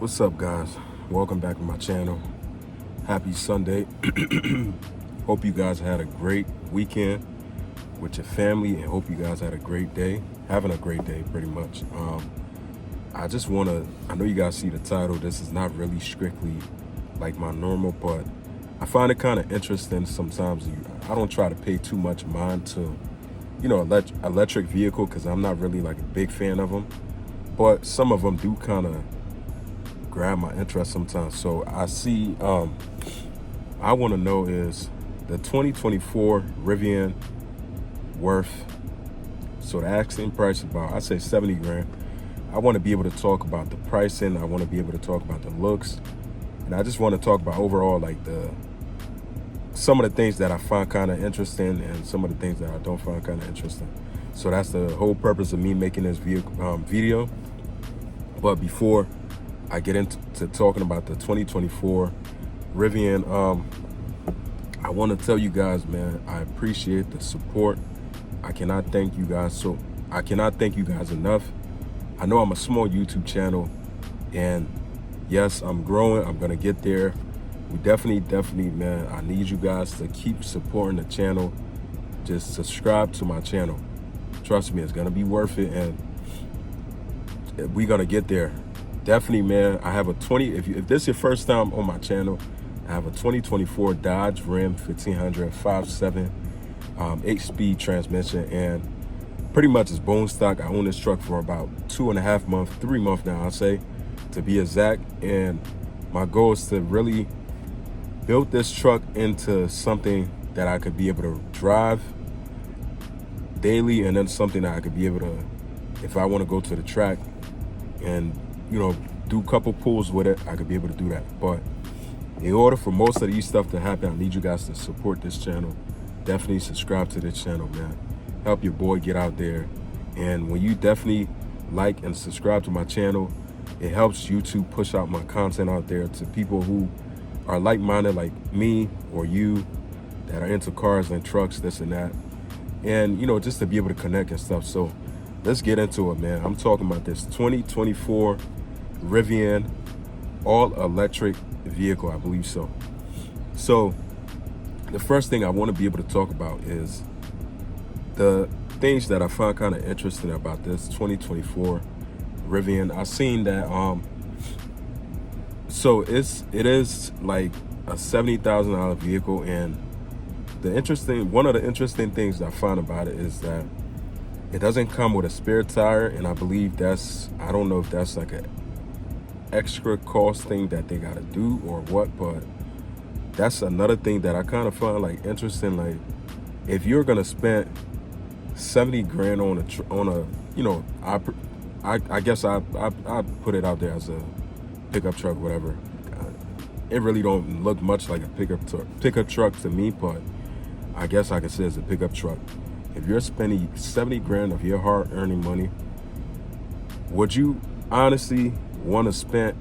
What's up, guys? Welcome back to my channel. Happy Sunday. Hope you guys had a great weekend with your family, and hope you guys had a great day. Having a great day, pretty much. I just I know you guys see the title. This is not really strictly like my normal, but I find it kind of interesting sometimes. I don't try to pay too much mind to, electric vehicle, because I'm not really like a big fan of them. But some of them do kind of grab my interest sometimes. So I want to know, is the 2024 Rivian worth, so the asking price is about, I say 70 grand. I want to be able to talk about the pricing. I want to be able to talk about the looks, and I just want to talk about overall like some of the things that I find kind of interesting and some of the things that I don't find kind of interesting. So that's the whole purpose of me making this video. But before I get into talking about the 2024 Rivian, I want to tell you guys, man, I appreciate the support. I cannot thank you guys enough. I know I'm a small YouTube channel, and yes, I'm growing. I'm gonna get there. We definitely, man, I need you guys to keep supporting the channel. Just subscribe to my channel. Trust me, it's gonna be worth it, and we're gonna get there. Definitely, man. I have if this is your first time on my channel, I have a 2024 Dodge Ram 1500 5.7 8-speed transmission, and pretty much it's bone stock. I own this truck for about 2.5 months, 3 months now, I'll say, to be exact. And my goal is to really build this truck into something that I could be able to drive daily, and then something that I could be able to, if I want to go to the track and do a couple pulls with it, I could be able to do that. But in order for most of these stuff to happen, I need you guys to support this channel. Definitely subscribe to this channel, man. Help your boy get out there. And when you definitely like and subscribe to my channel, it helps YouTube push out my content out there to people who are like-minded like me or you, that are into cars and trucks, this and that. And just to be able to connect and stuff. So let's get into it, man. I'm talking about this 2024 Rivian all-electric vehicle, I believe so. So the first thing I want to be able to talk about is the things that I find kind of interesting about this 2024 Rivian. I seen that so it is like a $70,000 vehicle, and one of the interesting things I find about it is that it doesn't come with a spare tire, and I believe I don't know if that's like an extra cost thing that they gotta do or what, but that's another thing that I kind of find like interesting. Like, if you're gonna spend 70 grand on I guess I put it out there as a pickup truck, whatever. It really don't look much like a pickup truck to me, but I guess I could say it's a pickup truck. If you're spending 70 grand of your hard-earning money, would you honestly want to spend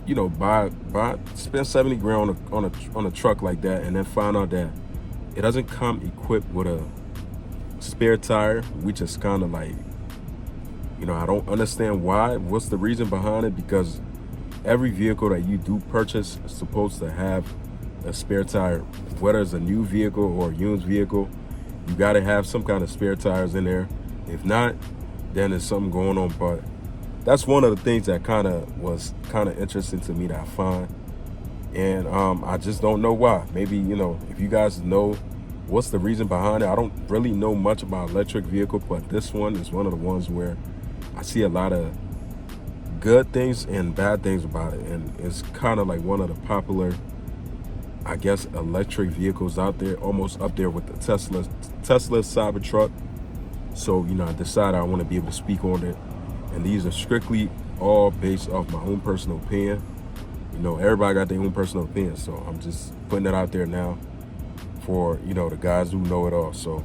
70 grand on a truck like that, and then find out that it doesn't come equipped with a spare tire, which is kind of like, I don't understand why. What's the reason behind it? Because every vehicle that you do purchase is supposed to have a spare tire, whether it's a new vehicle or a used vehicle. You got to have some kind of spare tires in there. If not, then there's something going on. But that's one of the things that was interesting to me that I find. And I just don't know why. Maybe, if you guys know what's the reason behind it. I don't really know much about electric vehicle, but this one is one of the ones where I see a lot of good things and bad things about it. And it's kind of like one of the popular, I guess, electric vehicles out there, almost up there with the Tesla Cybertruck. So, I decided I want to be able to speak on it. And these are strictly all based off my own personal opinion. Everybody got their own personal opinion. So I'm just putting it out there now for, the guys who know it all. So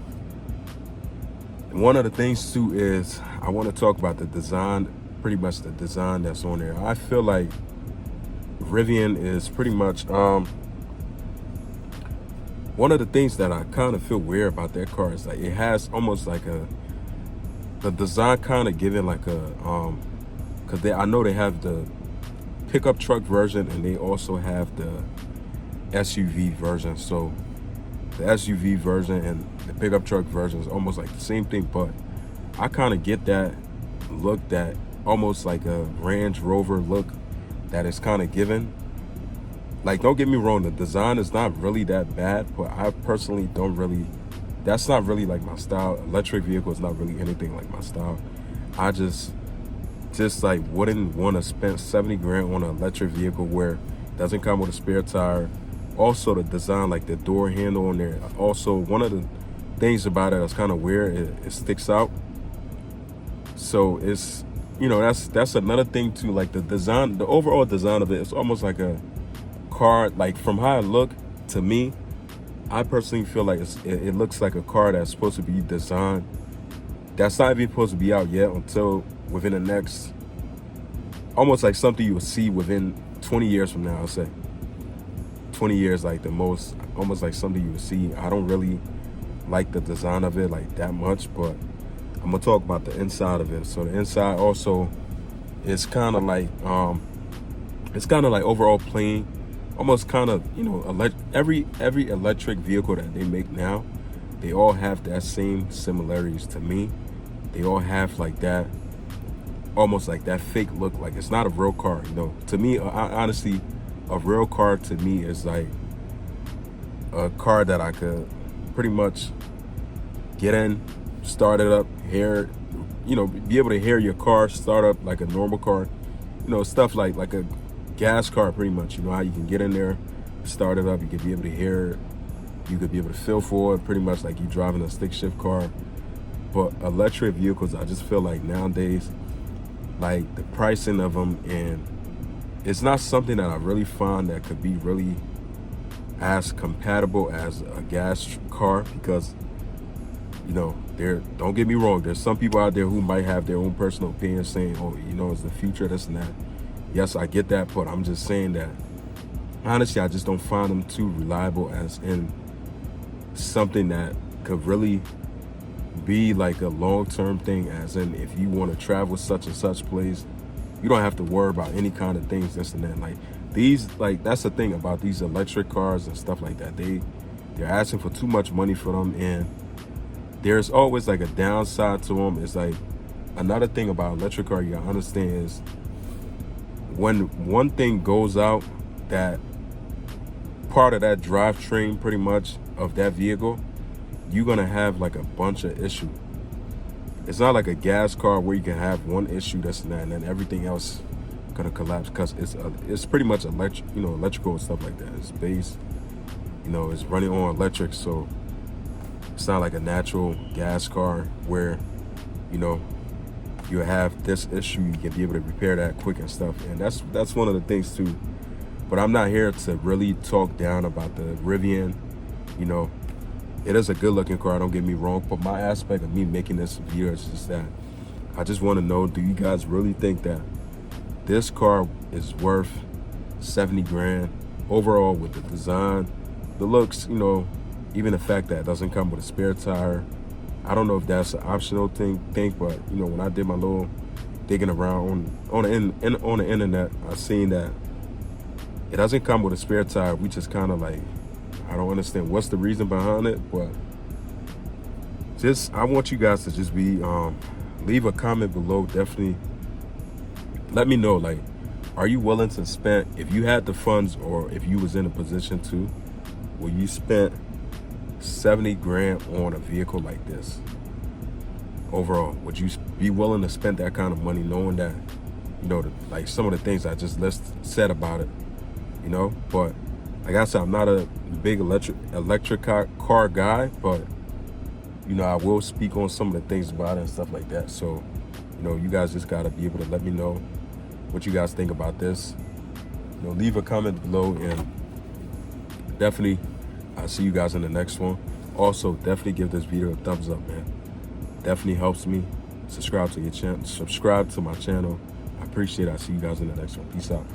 one of the things too is I want to talk about the design, pretty much the design that's on there. I feel like Rivian is pretty much, one of the things that I kind of feel weird about that car is like it has almost like the design kind of giving like a, cause I know they have the pickup truck version, and they also have the SUV version. So the SUV version and the pickup truck version is almost like the same thing, but I kind of get that look, that almost like a Range Rover look that is kind of given. Like, don't get me wrong, the design is not really that bad, but I personally don't really, that's not really like my style. Electric vehicle is not really anything like my style. I just like wouldn't want to spend 70 grand on an electric vehicle where it doesn't come with a spare tire. Also, the design, like the door handle on there. Also, one of the things about it that's kind of weird, it sticks out. So it's, you know, that's another thing too. Like the design, the overall design of it, it's almost like a car. Like from how it look to me, I personally feel like it looks like a car that's supposed to be designed, that's not even supposed to be out yet until within the next, almost like something you will see within 20 years from now. I'll say 20 years, like the most, almost like something you will see. I don't really like the design of it like that much, but I'm gonna talk about the inside of it. So the inside also is kind of like overall plain, almost kind of, you know, every electric vehicle that they make now, they all have that same similarities to me. They all have like that, almost like that fake look, like it's not a real car, you know. To me, honestly, a real car to me is like a car that I could pretty much get in, start it up, hear, you know, be able to hear your car start up like a normal car, you know, stuff like a gas car pretty much. You know how you can get in there, start it up, you could be able to hear it, you could be able to feel for it, pretty much like you driving a stick shift car. But electric vehicles, I just feel like nowadays, like the pricing of them, and it's not something that I really find that could be really as compatible as a gas car, because, you know, don't get me wrong, there's some people out there who might have their own personal opinion saying, oh, you know, it's the future, this and that. Yes, I get that, but I'm just saying that honestly, I just don't find them too reliable as in something that could really be like a long-term thing, as in if you want to travel such and such place, you don't have to worry about any kind of things, this and that. Like these, like that's the thing about these electric cars and stuff like that, they're asking for too much money for them, and there's always like a downside to them. It's like another thing about electric car you gotta understand is when one thing goes out, that part of that drivetrain pretty much of that vehicle, you're gonna have like a bunch of issues. It's not like a gas car where you can have one issue, this and that, and then everything else gonna collapse, because it's pretty much electric, you know, electrical and stuff like that. It's based, you know, it's running on electric, so it's not like a natural gas car where, you know, you have this issue, you can be able to repair that quick and stuff. And that's one of the things too. But I'm not here to really talk down about the Rivian. You know, it is a good looking car, don't get me wrong, but my aspect of me making this video is just that I just want to know, do you guys really think that this car is worth 70 grand overall, with the design, the looks, you know, even the fact that it doesn't come with a spare tire? I don't know if that's an optional thing, but you know, when I did my little digging around on the internet, I seen that it doesn't come with a spare tire. We just kind of like, I don't understand what's the reason behind it, but just I want you guys to just be leave a comment below. Definitely let me know, like, are you willing to spend, if you had the funds, or if you was in a position to, where you spent 70 grand on a vehicle like this overall, would you be willing to spend that kind of money, knowing that, you know, like some of the things I just said about it, you know? But like I said, I'm not a big electric car guy, but you know, I will speak on some of the things about it and stuff like that. So, you know, you guys just gotta be able to let me know what you guys think about this. You know, leave a comment below, and definitely I'll see you guys in the next one. Also, definitely give this video a thumbs up, man. Definitely helps me. Subscribe to your channel. Subscribe to my channel. I appreciate it. I'll see you guys in the next one. Peace out.